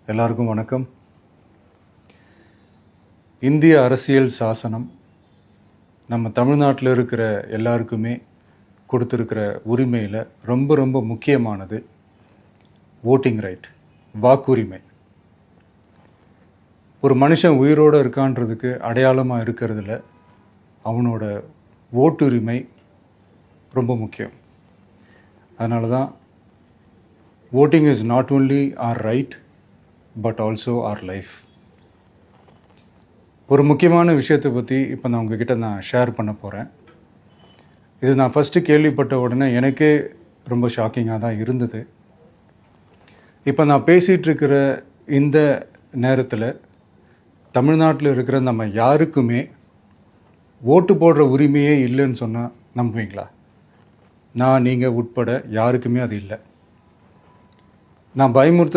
எல்லாருக்கும் வணக்கம். இந்திய அரசியல் சாசனம் நம்ம தமிழ்நாட்டில் இருக்கிற எல்லாருக்குமே கொடுத்துருக்கிற உரிமையில் ரொம்ப ரொம்ப முக்கியமானது ஓட்டிங் ரைட், வாக்குரிமை. ஒரு மனுஷன் உயிரோடு இருக்கான்றதுக்கு அடையாளமாக இருக்கிறதுல அவனோட ஓட்டுரிமை ரொம்ப முக்கியம். அதனால தான் voting is not only our right but also our life. ஒரு முக்கியமான விஷயத்தை பற்றி இப்போ நான் உங்ககிட்ட ஷேர் பண்ண போகிறேன். இது நான் ஃபஸ்ட்டு கேள்விப்பட்ட உடனே எனக்கே ரொம்ப ஷாக்கிங்காக தான் இருந்தது. இப்போ நான் பேசிகிட்ருக்கிற இந்த நேரத்தில் தமிழ்நாட்டில் இருக்கிற நம்ம யாருக்குமே ஓட்டு போடுற உரிமையே இல்லைன்னு சொன்னால் நம்புவீங்களா? நீங்கள் உட்பட யாருக்குமே அது இல்லை. நான் பயமுறுத்த